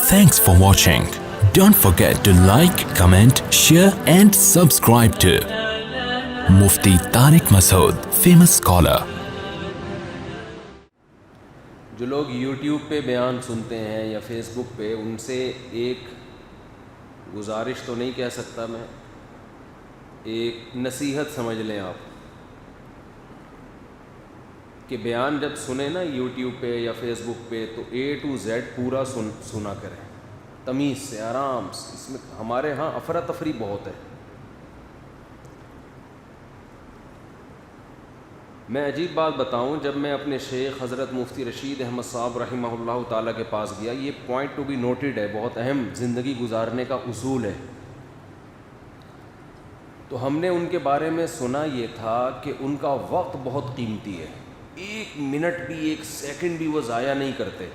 Thanks for watching. Don't forget to like, comment, share and subscribe to Mufti Tariq Masood, famous scholar. جو لوگ YouTube پہ بیان سنتے ہیں یا فیس بک پہ، ان سے ایک گزارش تو نہیں کہہ سکتا میں، ایک نصیحت سمجھ لیں آپ کہ بیان جب سنیں نا یوٹیوب پہ یا فیس بک پہ تو A to Z پورا سنا کریں، تمیز سے، آرام سے. اس میں ہمارے ہاں افراتفری بہت ہے. میں عجیب بات بتاؤں، جب میں اپنے شیخ حضرت مفتی رشید احمد صاحب رحمہ اللہ تعالیٰ کے پاس گیا، یہ پوائنٹ ٹو بی نوٹڈ ہے، بہت اہم زندگی گزارنے کا اصول ہے. تو ہم نے ان کے بارے میں سنا یہ تھا کہ ان کا وقت بہت قیمتی ہے، ایک منٹ بھی، ایک سیکنڈ بھی وہ ضائع نہیں کرتے.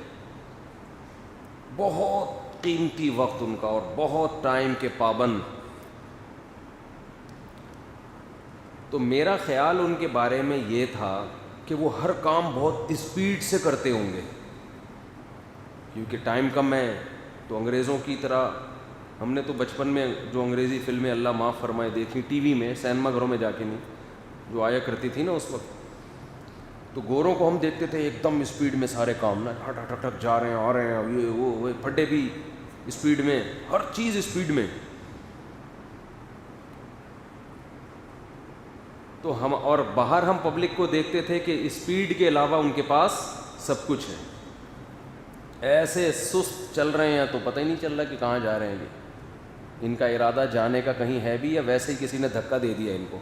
بہت قیمتی وقت ان کا، اور بہت ٹائم کے پابند. تو میرا خیال ان کے بارے میں یہ تھا کہ وہ ہر کام بہت اسپیڈ سے کرتے ہوں گے، کیونکہ ٹائم کم ہے. تو انگریزوں کی طرح ہم نے تو بچپن میں جو انگریزی فلمیں اللہ معاف فرمائے دیکھی ٹی وی میں، سینما گھروں میں جا کے نہیں، جو آیا کرتی تھی نا اس وقت، تو گوروں کو ہم دیکھتے تھے ایک دم اسپیڈ میں سارے کام، نا ٹھک ٹھک ٹھک جا رہے ہیں، آ رہے ہیں، یہ وہ پھڈے بھی اسپیڈ میں، ہر چیز اسپیڈ میں. تو ہم اور باہر ہم پبلک کو دیکھتے تھے کہ اسپیڈ کے علاوہ ان کے پاس سب کچھ ہے. ایسے سست چل رہے ہیں تو پتہ ہی نہیں چل رہا کہ کہاں جا رہے ہیں. ان کا ارادہ جانے کا کہیں ہے بھی، یا ویسے ہی کسی نے دھکا دے دیا ان کو،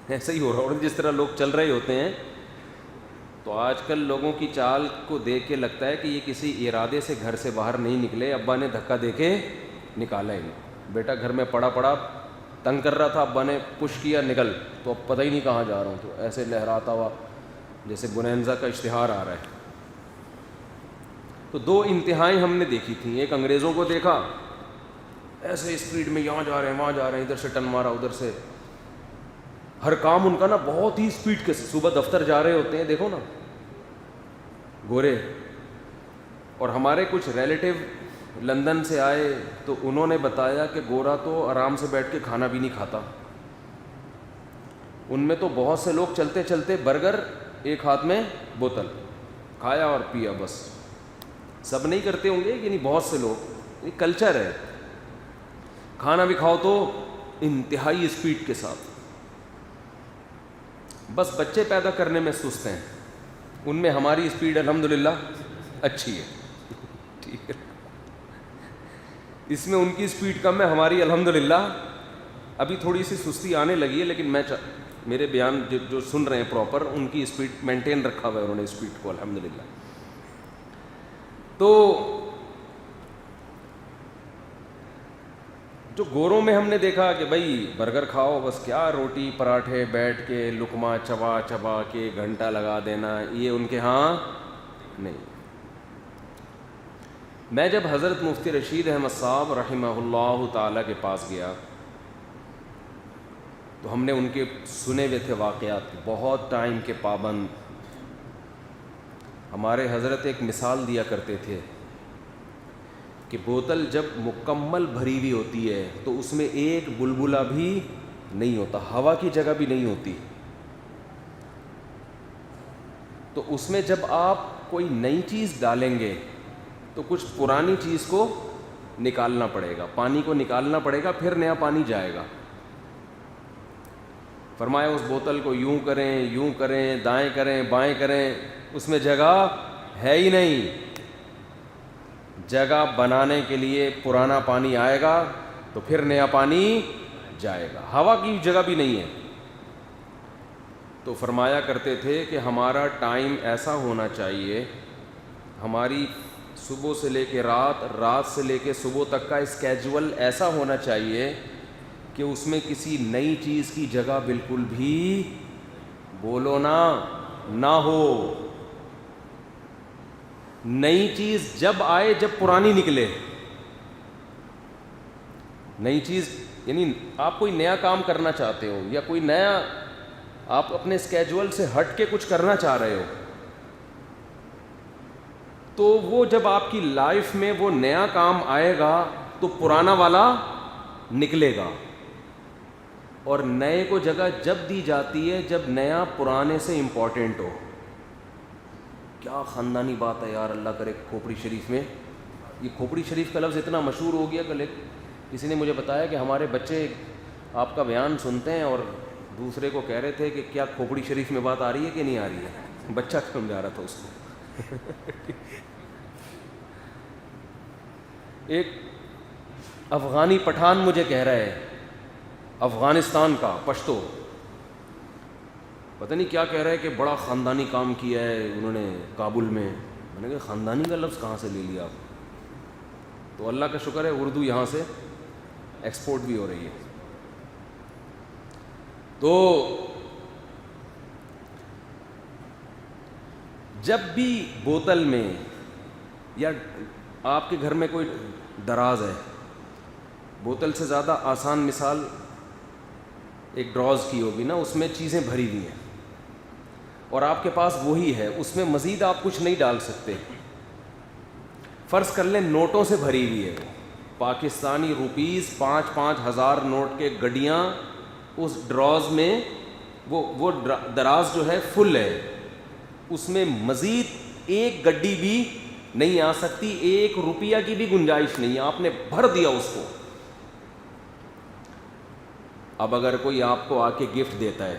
ایسا ہی ہو رہا. اور جس طرح لوگ چل رہے ہوتے ہیں، تو آج کل لوگوں کی چال کو دیکھ کے لگتا ہے کہ یہ کسی ارادے سے گھر سے باہر نہیں نکلے، ابا نے دھکا دے کے نکالا ان کو. بیٹا گھر میں پڑا تنگ کر رہا تھا، ابا نے پش کیا، نکل، تو اب پتہ ہی نہیں کہاں جا رہا ہوں. تو ایسے لہراتا ہوا جیسے بونینزا کا اشتہار آ رہا ہے. تو دو انتہائیں ہم نے دیکھی تھیں. ایک انگریزوں کو دیکھا ایسے اسپیڈ میں، یہاں جا رہے ہیں، وہاں جا رہے ہیں، ادھر سے ٹن مارا، ادھر سے. ہر کام ان کا نا بہت ہی اسپیڈ کے، صبح دفتر جا رہے ہوتے ہیں، دیکھو نا گورے. اور ہمارے کچھ ریلیٹیو لندن سے آئے تو انہوں نے بتایا کہ گورا تو آرام سے بیٹھ کے کھانا بھی نہیں کھاتا. ان میں تو بہت سے لوگ چلتے چلتے برگر، ایک ہاتھ میں بوتل، کھایا اور پیا بس. سب نہیں کرتے ہوں گے، یعنی بہت سے لوگ، یہ کلچر ہے. کھانا بھی کھاؤ تو انتہائی اسپیڈ کے ساتھ. بس بچے پیدا کرنے میں سست ہیں، ان میں ہماری اسپیڈ الحمدللہ اچھی ہے، ٹھیک ہے. اس میں ان کی اسپیڈ کم ہے، ہماری الحمدللہ ابھی تھوڑی سی سستی آنے لگی ہے. لیکن میرے بیان جو سن رہے ہیں پراپر، ان کی اسپیڈ مینٹین رکھا ہوا ہے انہوں نے اسپیڈ کو الحمدللہ. تو جو گوروں میں ہم نے دیکھا کہ بھائی برگر کھاؤ بس، کیا روٹی پراٹھے بیٹھ کے لقمہ چبا چبا کے گھنٹہ لگا دینا، یہ ان کے ہاں نہیں. میں جب حضرت مفتی رشید احمد صاحب رحمہ اللہ تعالیٰ کے پاس گیا تو ہم نے ان کے سنے ہوئے تھے واقعات، بہت ٹائم کے پابند. ہمارے حضرت ایک مثال دیا کرتے تھے کہ بوتل جب مکمل بھری ہوئی ہوتی ہے تو اس میں ایک بلبلہ بھی نہیں ہوتا، ہوا کی جگہ بھی نہیں ہوتی. تو اس میں جب آپ کوئی نئی چیز ڈالیں گے تو کچھ پرانی چیز کو نکالنا پڑے گا، پانی کو نکالنا پڑے گا، پھر نیا پانی جائے گا. فرمایا اس بوتل کو یوں کریں، دائیں کریں، بائیں کریں، اس میں جگہ ہے ہی نہیں. جگہ بنانے کے لیے پرانا پانی آئے گا تو پھر نیا پانی جائے گا، ہوا کی جگہ بھی نہیں ہے. تو فرمایا کرتے تھے کہ ہمارا ٹائم ایسا ہونا چاہیے، ہماری صبح سے لے کے رات سے لے کے صبح تک کا اسکیجول ایسا ہونا چاہیے کہ اس میں کسی نئی چیز کی جگہ بالکل بھی، بولو نہ ہو. نئی چیز جب آئے جب پرانی نکلے. نئی چیز یعنی آپ کوئی نیا کام کرنا چاہتے ہو، یا کوئی نیا آپ اپنے اسکیجول سے ہٹ کے کچھ کرنا چاہ رہے ہو، تو وہ جب آپ کی لائف میں وہ نیا کام آئے گا تو پرانا والا نکلے گا. اور نئے کو جگہ جب دی جاتی ہے جب نیا پرانے سے امپورٹنٹ ہو. کیا خاندانی بات ہے یار, اللہ کرے. کھوپڑی شریف میں یہ کھوپڑی شریف کا لفظ اتنا مشہور ہو گیا کہ کسی نے مجھے بتایا کہ ہمارے بچے آپ کا بیان سنتے ہیں اور دوسرے کو کہہ رہے تھے کہ کیا کھوپڑی شریف میں بات آ رہی ہے کہ نہیں آ رہی ہے. بچہ سمجھا رہا تھا اس کو. ایک افغانی پٹھان مجھے کہہ رہا ہے, افغانستان کا پشتو, پتہ نہیں کیا کہہ رہا ہے کہ بڑا خاندانی کام کیا ہے انہوں نے کابل میں. میں نے کہا خاندانی کا لفظ کہاں سے لے لیا آپ؟ تو اللہ کا شکر ہے اردو یہاں سے ایکسپورٹ بھی ہو رہی ہے. تو جب بھی بوتل میں یا آپ کے گھر میں کوئی دراز ہے, بوتل سے زیادہ آسان مثال ایک ڈراز کی ہوگی نا, اس میں چیزیں بھری ہوئی ہیں اور آپ کے پاس وہی ہے, اس میں مزید آپ کچھ نہیں ڈال سکتے. فرض کر لیں نوٹوں سے بھری ہوئی ہے, پاکستانی روپیز 5,000 نوٹ کے گڈیاں اس ڈراز میں, وہ دراز جو ہے فل ہے, اس میں مزید ایک گڈی بھی نہیں آ سکتی, 1 روپیہ کی بھی گنجائش نہیں ہے, آپ نے بھر دیا اس کو. اب اگر کوئی آپ کو آ کے گفٹ دیتا ہے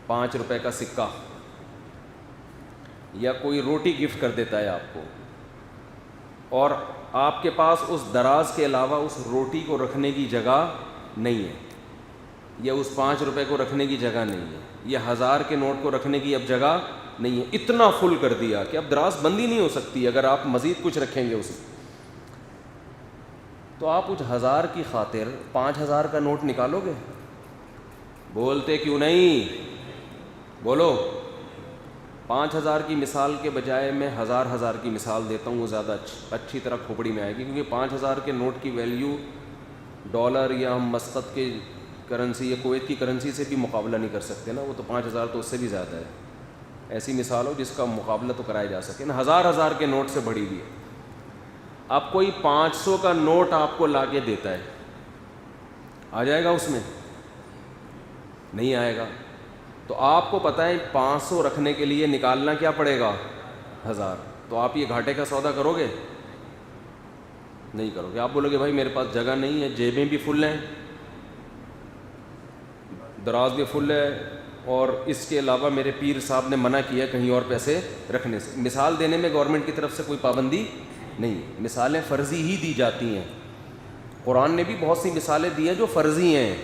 5 روپے کا سکہ, یا کوئی روٹی گفٹ کر دیتا ہے آپ کو, اور آپ کے پاس اس دراز کے علاوہ اس روٹی کو رکھنے کی جگہ نہیں ہے, یا اس 5 روپے کو رکھنے کی جگہ نہیں ہے, یا 1000 کے نوٹ کو رکھنے کی اب جگہ نہیں ہے, اتنا فل کر دیا کہ اب دراز بندی نہیں ہو سکتی اگر آپ مزید کچھ رکھیں گے اسے. تو آپ کچھ 1000 کی خاطر 5000 کا نوٹ نکالو گے؟ بولتے کیوں نہیں؟ بولو. 5000 کی مثال کے بجائے میں 1000 کی مثال دیتا ہوں, وہ زیادہ اچھی طرح کھوپڑی میں آئے گی, کیونکہ 5000 کے نوٹ کی ویلیو ڈالر یا ہم مسقط کے کرنسی یا کویت کی کرنسی سے بھی مقابلہ نہیں کر سکتے نا, وہ تو 5000 تو اس سے بھی زیادہ ہے. ایسی مثال ہو جس کا مقابلہ تو کرایا جا سکے نا. 1000 کے نوٹ سے بڑی ہوئی ہے. اب کوئی 500 کا نوٹ آپ کو لا کے دیتا ہے, آ جائے گا اس میں؟ نہیں آئے گا. تو آپ کو پتہ ہے 500 رکھنے کے لیے نکالنا کیا پڑے گا؟ 1000. تو آپ یہ گھاٹے کا سودا کرو گے؟ نہیں کرو گے. آپ بولو گے بھائی میرے پاس جگہ نہیں ہے, جیبیں بھی فل ہیں, دراز بھی فل ہے, اور اس کے علاوہ میرے پیر صاحب نے منع کیا کہیں اور پیسے رکھنے سے. مثال دینے میں گورنمنٹ کی طرف سے کوئی پابندی نہیں, مثالیں فرضی ہی دی جاتی ہیں. قرآن نے بھی بہت سی مثالیں دی ہیں جو فرضی ہیں.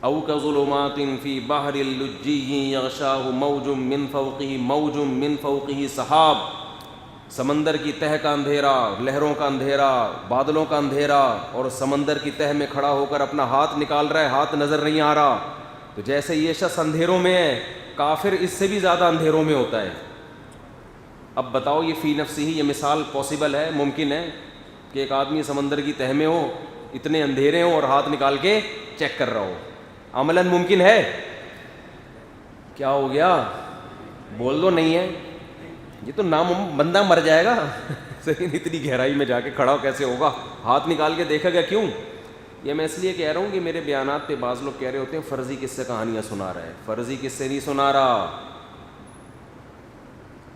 او کظلمات فی بحر اللجی یغشاہ موج من فوقہ موج من فوقہ سحاب, سمندر کی تہ کا اندھیرا, لہروں کا اندھیرا, بادلوں کا اندھیرا, اور سمندر کی تہ میں کھڑا ہو کر اپنا ہاتھ نکال رہا ہے, ہاتھ نظر نہیں آ رہا. تو جیسے یہ شخص اندھیروں میں ہے, کافر اس سے بھی زیادہ اندھیروں میں ہوتا ہے. اب بتاؤ یہ فی نفسی ہی یہ مثال پاسبل ہے, ممکن ہے کہ ایک آدمی سمندر کی تہ میں ہو, اتنے اندھیرے ہوں, اور ہاتھ نکال کے چیک کر رہا ہو؟ عملاً ممکن ہے. کیا ہو گیا؟ بول دو نہیں ہے. یہ تو بندہ مر جائے گا. لیکن اتنی گہرائی میں جا کے کھڑا کیسے ہوگا؟ ہاتھ نکال کے دیکھا گیا. کیوں؟ یہ میں اس لیے کہہ رہا ہوں کہ میرے بیانات پہ بعض لوگ کہہ رہے ہوتے ہیں فرضی کس سے کہانیاں سنا رہا ہے. فرضی کس سے نہیں سنا رہا,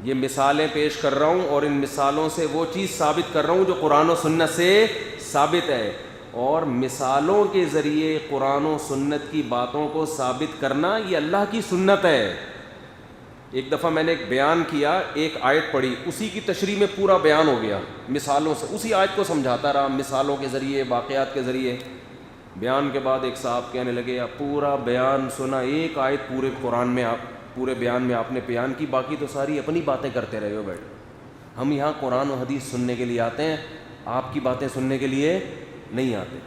یہ مثالیں پیش کر رہا ہوں, اور ان مثالوں سے وہ چیز ثابت کر رہا ہوں جو قرآن و سنت سے ثابت ہے. اور مثالوں کے ذریعے قرآن و سنت کی باتوں کو ثابت کرنا یہ اللہ کی سنت ہے. ایک دفعہ میں نے ایک بیان کیا, ایک آیت پڑھی, اسی کی تشریح میں پورا بیان ہو گیا مثالوں سے. اسی آیت کو سمجھاتا رہا مثالوں کے ذریعے, واقعات کے ذریعے. بیان کے بعد ایک صاحب کہنے لگے پورا بیان سنا, ایک آیت پورے قرآن میں پورے بیان میں آپ نے بیان کی, باقی تو ساری اپنی باتیں کرتے رہے ہو بیٹھ. ہم یہاں قرآن و حدیث سننے کے لیے آتے ہیں, آپ کی باتیں سننے کے لیے نہیں آتے.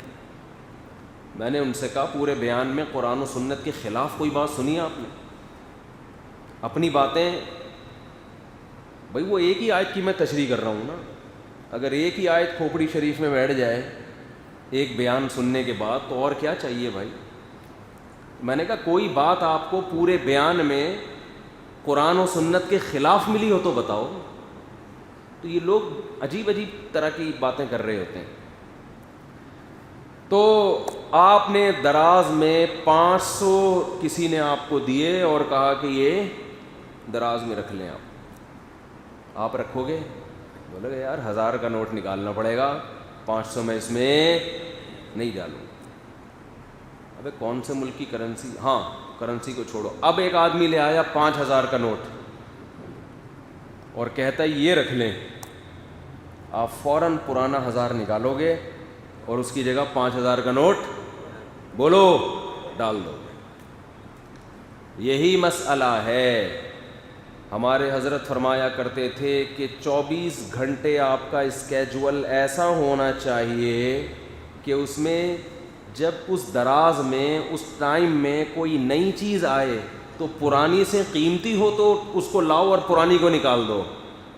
میں نے ان سے کہا پورے بیان میں قرآن و سنت کے خلاف کوئی بات سنی ہے آپ نے؟ اپنی باتیں, بھائی وہ ایک ہی آیت کی میں تشریح کر رہا ہوں نا. اگر ایک ہی آیت کھوپڑی شریف میں بیٹھ جائے ایک بیان سننے کے بعد, تو اور کیا چاہیے بھائی. میں نے کہا کوئی بات آپ کو پورے بیان میں قرآن و سنت کے خلاف ملی ہو تو بتاؤ. تو یہ لوگ عجیب عجیب طرح کی باتیں کر رہے ہوتے ہیں. تو آپ نے دراز میں 500 کسی نے آپ کو دیے اور کہا کہ یہ دراز میں رکھ لیں, آپ رکھو گے؟ بولے گا یار 1000 کا نوٹ نکالنا پڑے گا, 500 میں اس میں نہیں ڈالوں. ابے کون سے ملک کی کرنسی؟ ہاں کرنسی کو چھوڑو. اب ایک آدمی لے آیا 5000 کا نوٹ اور کہتا ہے یہ رکھ لیں. آپ فوراً پرانا 1000 نکالو گے اور اس کی جگہ 5000 کا نوٹ بولو ڈال دو. یہی مسئلہ ہے. ہمارے حضرت فرمایا کرتے تھے کہ 24 گھنٹے آپ کا اسکیجول ایسا ہونا چاہیے کہ اس میں جب اس دراز میں اس ٹائم میں کوئی نئی چیز آئے تو پرانی سے قیمتی ہو تو اس کو لاؤ اور پرانی کو نکال دو.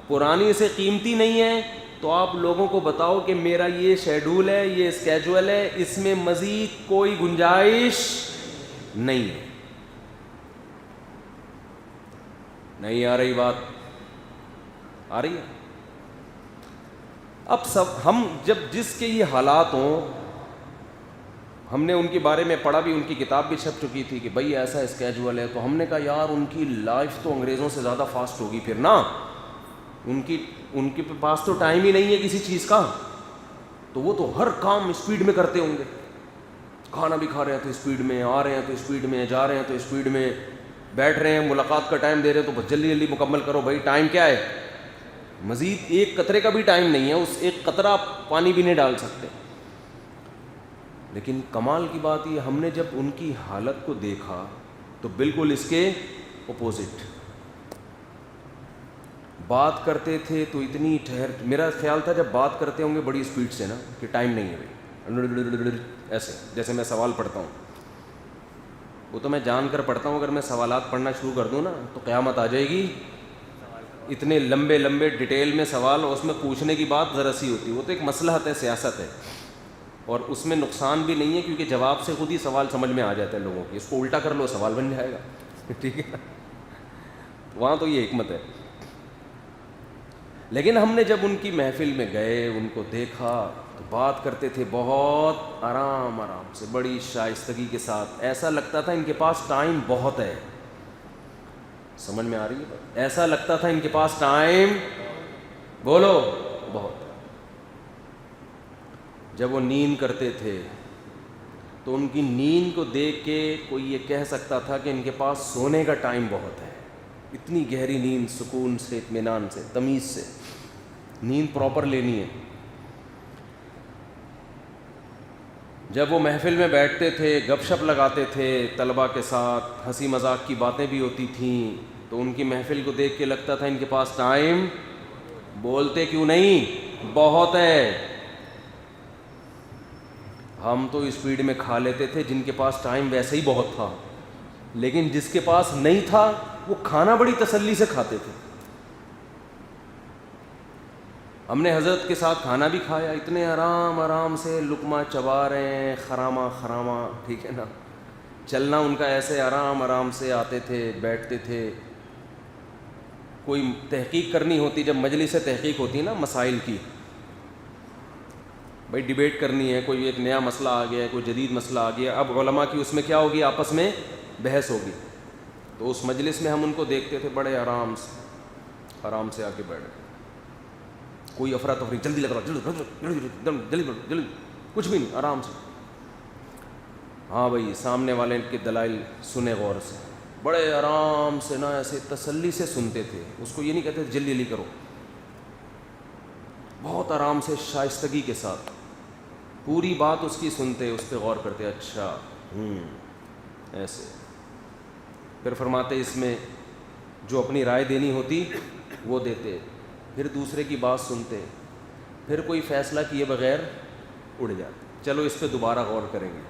پرانی سے قیمتی نہیں ہے تو آپ لوگوں کو بتاؤ کہ میرا یہ شیڈول ہے, یہ اسکیجول ہے, اس میں مزید کوئی گنجائش نہیں ہے. نہیں آ رہی بات؟ آ رہی ہے. اب سب ہم جب جس کے یہ حالات ہوں, ہم نے ان کے بارے میں پڑھا بھی, ان کی کتاب بھی چھپ چکی تھی کہ بھئی ایسا اسکیجول ہے, تو ہم نے کہا یار ان کی لائف تو انگریزوں سے زیادہ فاسٹ ہوگی پھر نا, ان کے پاس تو ٹائم ہی نہیں ہے کسی چیز کا, تو وہ تو ہر کام اسپیڈ میں کرتے ہوں گے. کھانا بھی کھا رہے ہیں تو اسپیڈ میں, آ رہے ہیں تو اسپیڈ میں, جا رہے ہیں تو اسپیڈ میں, بیٹھ رہے ہیں ملاقات کا ٹائم دے رہے ہیں تو بس جلدی جلدی مکمل کرو. بھائی ٹائم کیا ہے, مزید ایک قطرے کا بھی ٹائم نہیں ہے, اس ایک قطرہ پانی بھی نہیں ڈال سکتے. لیکن کمال کی بات یہ, ہم نے جب ان کی حالت کو دیکھا تو بالکل اس کے اپوزٹ. بات کرتے تھے تو اتنی میرا خیال تھا جب بات کرتے ہوں گے بڑی اسپیڈ سے نا کہ ٹائم نہیں ہے بھائی, ایسے جیسے میں سوال پڑھتا ہوں. وہ تو میں جان کر پڑھتا ہوں, اگر میں سوالات پڑھنا شروع کر دوں نا تو قیامت آ جائے گی. اتنے لمبے لمبے ڈیٹیل میں سوال, اور اس میں پوچھنے کی بات ذرا سی ہوتی ہے. وہ تو ایک مصلحت ہے, سیاست ہے, اور اس میں نقصان بھی نہیں ہے کیونکہ جواب سے خود ہی سوال سمجھ میں آ جاتا ہے لوگوں کی. اس کو الٹا کر لو سوال بن جائے گا. ٹھیک ہے, وہاں تو یہ حکمت ہے. لیکن ہم نے جب ان کی محفل میں گئے, ان کو دیکھا تو بات کرتے تھے بہت آرام سے, بڑی شائستگی کے ساتھ. ایسا لگتا تھا ان کے پاس ٹائم بہت ہے. سمجھ میں آ رہی ہے؟ ایسا لگتا تھا ان کے پاس ٹائم بولو بہت. جب وہ نیند کرتے تھے تو ان کی نیند کو دیکھ کے کوئی یہ کہہ سکتا تھا کہ ان کے پاس سونے کا ٹائم بہت ہے. اتنی گہری نیند, سکون سے, اطمینان سے, تمیز سے نیند پراپر لینی ہے. جب وہ محفل میں بیٹھتے تھے, گپ شپ لگاتے تھے طلباء کے ساتھ, ہنسی مذاق کی باتیں بھی ہوتی تھیں, تو ان کی محفل کو دیکھ کے لگتا تھا ان کے پاس ٹائم, بولتے کیوں نہیں, بہت ہے. ہم تو اسپیڈ میں کھا لیتے تھے, جن کے پاس ٹائم ویسے ہی بہت تھا, لیکن جس کے پاس نہیں تھا وہ کھانا بڑی تسلی سے کھاتے تھے. ہم نے حضرت کے ساتھ کھانا بھی کھایا, اتنے آرام سے لقمہ چبا رہے ہیں, خراما, ٹھیک ہے نا. چلنا ان کا ایسے آرام سے, آتے تھے بیٹھتے تھے. کوئی تحقیق کرنی ہوتی, جب مجلس سے تحقیق ہوتی ہے نا مسائل کی, بھائی ڈیبیٹ کرنی ہے, کوئی ایک نیا مسئلہ آ گیا ہے, کوئی جدید مسئلہ آ گیا, اب علماء کی اس میں کیا ہوگی, آپس میں بحث ہوگی. تو اس مجلس میں ہم ان کو دیکھتے تھے بڑے آرام سے آ کے بیٹھ گئے. کوئی افراتفری, جلدی لگ رہا, جلدی, کچھ بھی نہیں, آرام سے. ہاں بھائی, سامنے والے کے دلائل سنے غور سے, بڑے آرام سے نا, ایسے تسلی سے سنتے تھے. اس کو یہ نہیں کہتے جلدی جلدی کرو, بہت آرام سے, شائستگی کے ساتھ پوری بات اس کی سنتے, اس پہ غور کرتے, اچھا ایسے. پھر فرماتے اس میں جو اپنی رائے دینی ہوتی وہ دیتے, پھر دوسرے کی بات سنتے, پھر کوئی فیصلہ کیے بغیر اڑ جاتے. چلو اس پہ دوبارہ غور کریں گے.